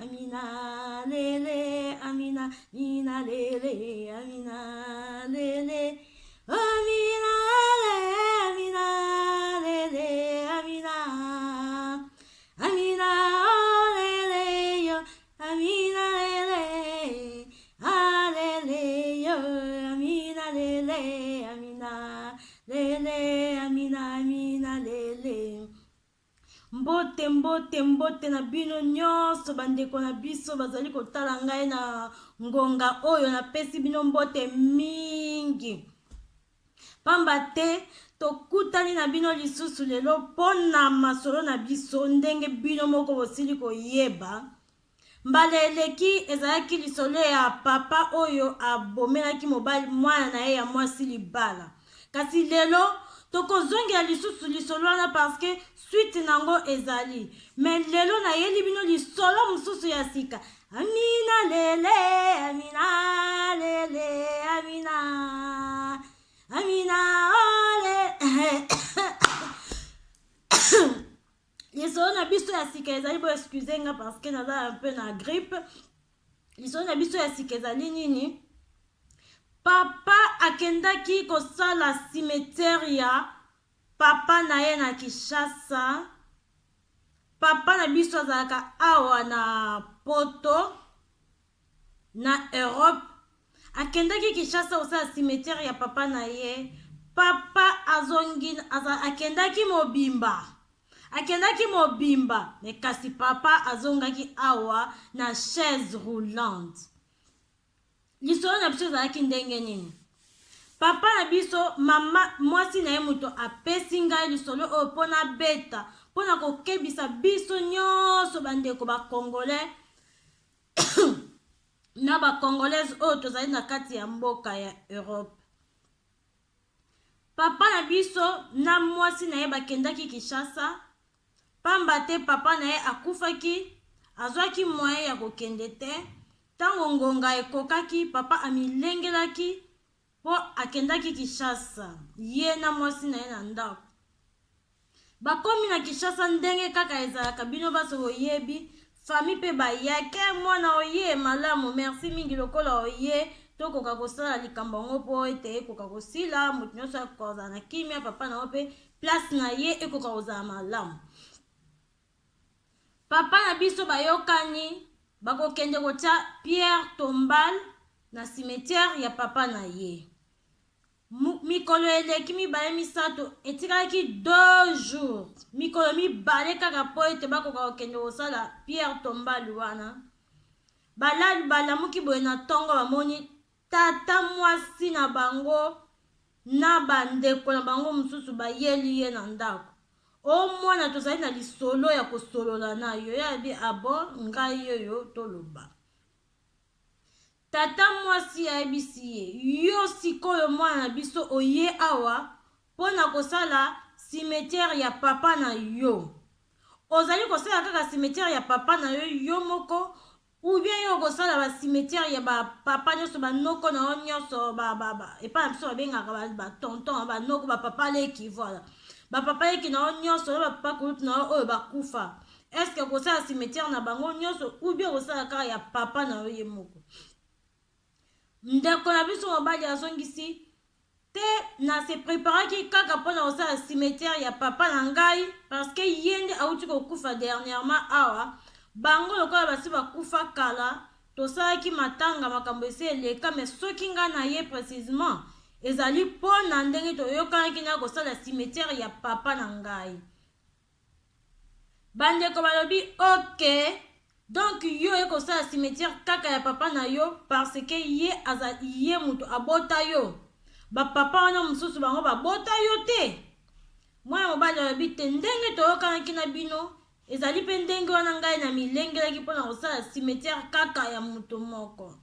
Amina lele, Amina, Amina lele, Amina lele. Amina lele, Amina lele, Amina. Amina lele yo, Amina lele. Alele yo, Amina lele, Amina lele, Amina, Amina lele. Mbote mbote mbote na bino nyonso bandeko na biso bazali kotala ngai na ngonga oyo na pesi bino mbote mingi. Pamba te tokutani na bino lisusu lelo pona masolo na biso ndenge bino moko bosili koyeba. Mbala eleki ezalaki lisolo ya papa oyo abomelaki mobali mwana na ye ya mwasi libala. Kasi lelo tokozongela lisusu lisolo wana parce que suite nango ezali. Mais lelo na yeli bino lisolo mususu ya sika. Amina lele, Amina lele, Amina. Amina ole. Lisolo na biso ya sika ezali bo excusez nga parce que naza un peu na grippe. Lisolo na biso ya sika ezali nini? Papa akendaki kosala cimetière ya papa na ye na Kinshasa. Papa na biso azalaka awa na poto na Europe. Akendaki Kinshasa kosala cimetière ya papa na ye. Papa azongi akendaki mobimba. Akendaki mobimba. Mais kasi papa azongaki awa na chaise roulante. Lisolo na biso ezalaki ndenge nini? Papa na biso mama mwasi na ye muto apesi ngai lisolo oyo mpona beta mpona kokebisa biso nyonso bandeko bakongolais na bakongolaise oyo tozali na kati ya mboka ya Europe. Papa na biso na mwasi na ye bakendaki Kinshasa. Pamba te papa na ye akufaki, azwaki moyen ya kokende te. Tango ngonga ekokaki, papa amilengelaki po akendaki Kinshasa. Ye na mwasi na ye na ndako. Bakomi na Kinshasa ndenge kaka ezalaka bino baso oyebi. Fami pe bayake mwana oye malamu. Merci mingi lokola oye. Tokoka kosala likambo ngo po ete ekoka kosila. Mutu nyonso akozala na kimia. Papa na ope place na ye ekoka kozala malamu. Papa na biso bayokani. Bakokende kotia pierre tombale na cimetière ya papa na ye. Mikolo eleki mibale misato etikaki 2 jours. Mikolo mibale kaka po ete bakoka kokende kosala pierre tombale wana. Balamuki boye na tongo bamoni tata mwasi na bango na bandeko na bango mususu bayeli ye na ndako. O mwana tozali na lisolo ya kosolola na yo ya bi abo ngai yoyo toloba. Tata mwasi ya ebisi ye yo sikoyo mwana na biso oye awa pona kosala cimetière ya papa na yo. Ozali kosala kaka cimetière ya papa na yo yo moko ou bien yo kosala ba cimetière ya ba papa nyonso ba noko na nyonso epa na biso babengaka ba tonton ba noko ba papa leki voilà. Ba papa leki na nyonso ba papa kulutu na oyo bakufa. Est-ce que kosala cimetière na bango nyonso ou bien kosala kaka ya papa na yo ye moko? Ndeko na biso mobali azongisi te na se préparaki kaka mpona kosala cimetière ya papa na ngai parce que yende auti kokufa dernièrement awa bango lokola basi bakufa kala tosalaki matanga makambo esi eleka mais soki ngai na ye précisément ezali mpona ndenge toyokanaki na kosala cimetière ya papa na ngai. Bandeko balobi ok. Donc yo ekosala cimetière kaka ya papa na yo parce que ye mutu abota yo. Ba papa wana mususu bango babota yo te. Mwana mobali alobi te ndenge toyokanaki na bino ezali pe ndenge wana ngai na milengelaki mpona kosala cimetière kaka ya mutu moko.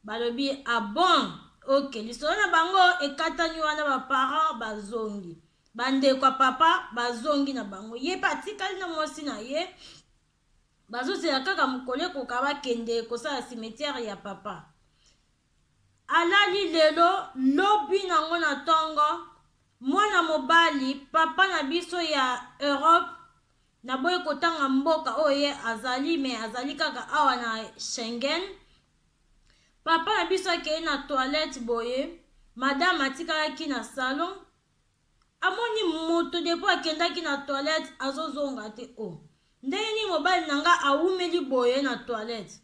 Balobi ah bon ok lisolo na bango ekatani wana ba parents bazongi. Bandeko papa bazongi na bango ye patikali na mwasi na ye. Bazosela kaka mokolo ekoka bakende kosala cimetière ya papa. Alali lelo lobi nango na tongo mwana mobali papa na biso ya Europe na boye kotanga mboka oye azali me azali kaka awa na Schengen. Papa na biso akei na toilette boye, madame atikalaki na salon, amoni moto depo akendaki na toilette azozonga te. O ndenge nini mobali nanga awumeli boye na toilette.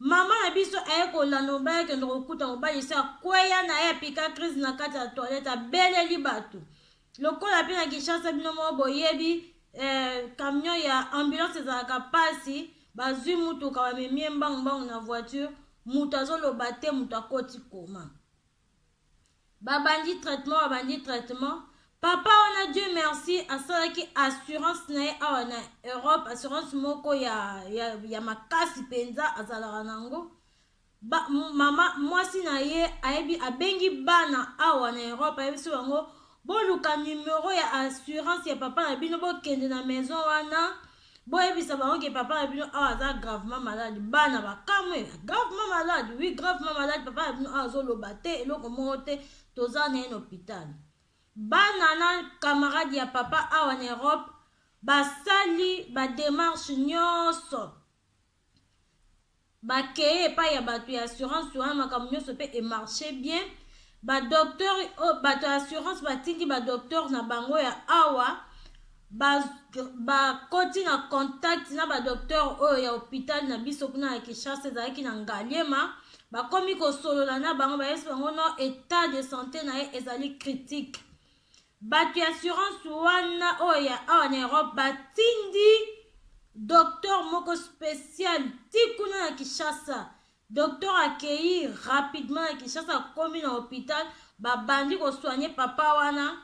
Mama na biso aye kolanda mobali akende kokuta mobali se akweya na ye apika crise na kati ya toilette abeleli bato. Lokola pe na Kinshasa bino mo boyebi camion ya ambulance ezalaka pasi, bazwi mutuka bamemie mbangu na voiture, mutu azoloba te, mutu akoti koma. Babandi traitement. Papa wana Dieu merci asalaki assurance na ye awa na Europe, assurance moko ya makasi penza azalaka nango. Mama mwasi na ye ayebi abengi bana awa na Europe, ayebi so bango boluka numero ya assurance ya papa na bino bokende na maison wana boyebisa bango ke papa na bino awa aza gravement malade. Bana bakamwe gravement malade, oui gravement malade, papa na bino awa azoloba te eloko moko te, toza na ye na hôpital. Bana na camarade ya papa awa na Europe basali ba démarche nyonso, bakeye epai ya bato ya assurance wana makambo nyonso mpe emarche bien. Ba docteur bato ya assurance batindi ba docteur na bango ya awa bakoti na contact na ba docteur oyo ya hôpital na biso kuna ya Kinshasa ezalaki na Ngaliema, bakomi kosolola na bango bayesi bango no état de santé na ye ezali critique. Bato ya assurance wana oyo ya awa na Europe batindi docteur moko spécial tikuna na Kinshasa. Docteur akei rapidement na Kinshasa akomi na hôpital, babandi kosoigner papa wana.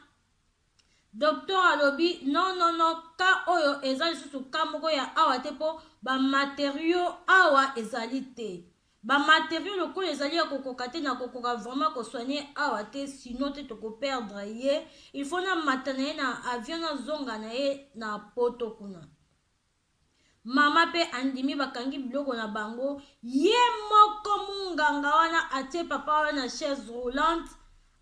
Docteur alobi non ka oyo ezali lisusu ka moko ya awa te po ba matériaux awa ezali te. Ba matériaux lokola ezali ya kokoka te na kokoka vraiment kosoigner awa te, sinon te tokoperdre ye. Il faut na mata na ye na avion na zonga na ye na poto kuna. Mama pe andimi bakangi biloko na bango, ye moko munganga wana atie papa wana na chaise roulante,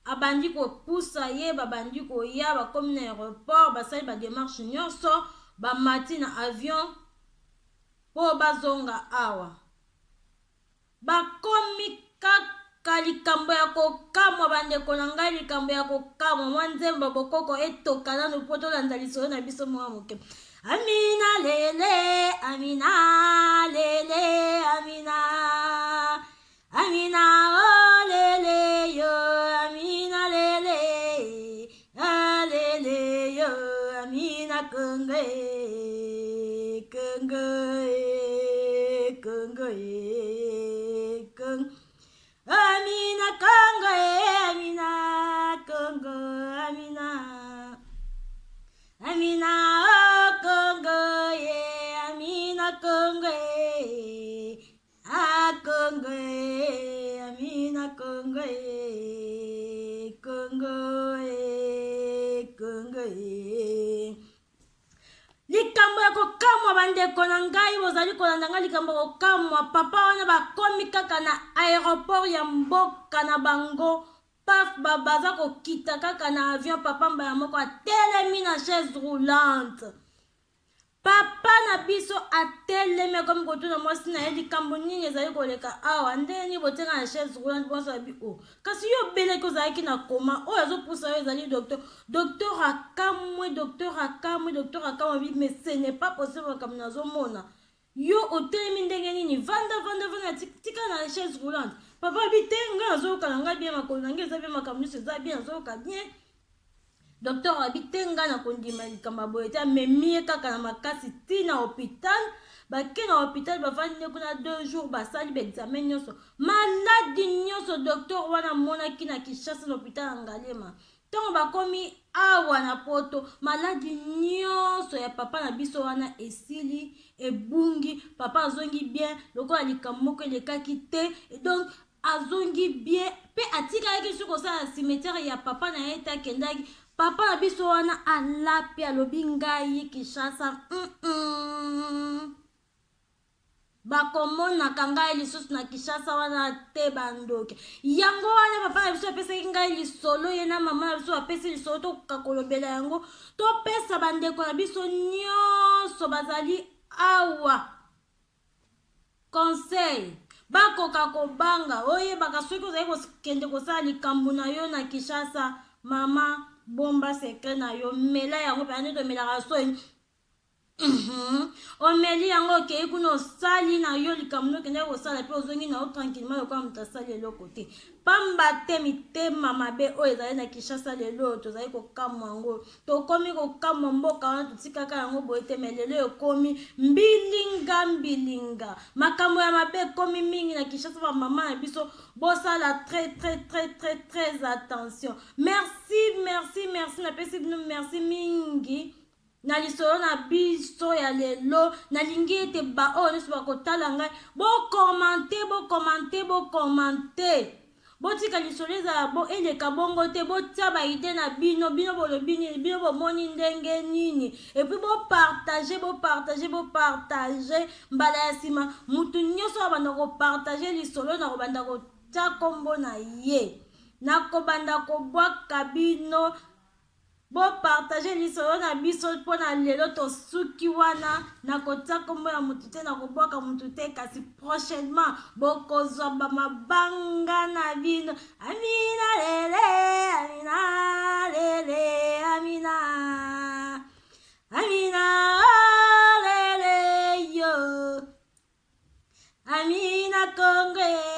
abandi kopusa ye, babandi koya, bakomi na aéroport, basali ba démarche nyonso, bamati na avion po bazonga awa. Bakomi kaka likambo ya kokamwa bandeko na ngai, likambo ya kokamwa mwa nzembo bokoko etoka nanu po tolanda lisolo na biso mwa moke. Amina lele, Amina lele, Amina, Amina oh lele yo, Amina lele, lele yo, Amina kunge, kunge, kunge, kung, Amina kunge, Amina kunge, Amina, Amina. Likambo ya kokamwa bandeko na ngai bozali kolanda ngai likambo ya kokamwa. Papa wana bakomi kaka na aéroport ya mboka na bango, paf baza kokita kaka na avion. Papa mbala moko atelemi na chaise roulante. Papa na biso atelemi akomi kotuna mwasi na ye likambo nini ezali koleka awa, ndeni botenga na chaise roulante bonso abi o. Kasi yo beleki ozalaki na koma, oyo azopusa yo ezali docteur. Docteur akamwe abi mais ce n'est pas possible makambo nazomona. Yo otelemi ndenge nini, vanda tika na chaise roulante. Papa abi te nga nazoyoka na ngai bien, makolo na ngai eza bien, makambo nyonso eza bien, nazoyoka bien. Docteur abitenga na kondima likambo boye te, amemi kaka na makasi tina hôpital. Bake na hôpital bavandi kuna 2 jours basali ba examen nyonso. Maladi nyonso docteur wana monaki na Kinshasa na hôpital ya Ngaliema. Tango bakomi awa na poto, maladi nyonso ya papa na biso wana esili ebungi. Papa azongi bien lokola likambo moko elekaki te, donc azongi bien pe atikaki soki kosala cimetière ya papa na ye te akendaki. Papa na biso wana alapi alobi ngai Kinshasa bakomonaka ngai lisusu na Kinshasa wana te bandoke. Yango wana papa na biso apesaki ngai lisolo, ye na mama na biso apesi lisolo tokoka kolobela yango, topesa bandeko na biso nyonso nyonso bazali awa conseil bakoka kobanga oyebaka soki ozali kokende kosala likambo na yo na Kinshasa mama bomba sekre na yo mela yango mpe nde tomelaka so omeli yango okei kuna osali na yo likambo nokende kosala mpe ozongi na yo tranquillement lokola moto asali eloko te pamba te mitema mabe oyo ezali na Kinshasa lelo tozali kokamwa yango tokomi kokamwa mboka wana totikaka yango boye te me lelo ekomi mbilinga makambo ya mabe ekomi mingi na Kinshasa bamama na biso bosala très attention. Merci napesi bino merci mingi na lisolo na biso ya lelo nalingi ete baoyo nyonso bakotala ngai bokomante botika lisolo ezala eleka bongo te botia baide na bino bolobi nini bino bomoni ndenge nini epui bopartage mbala ya nsima mutu nyonso abanda kopartage lisolo na kobanda kotia kombo na ye nakobanda kobwaka bino bopartage lisolo na biso mpona lelo tosuki wana nakotia kombo ya mutu te nakobwaka mutu te kasi prochainement bokozwa bamabanga na bino amina lele amina lele amina amina lele yo amina konge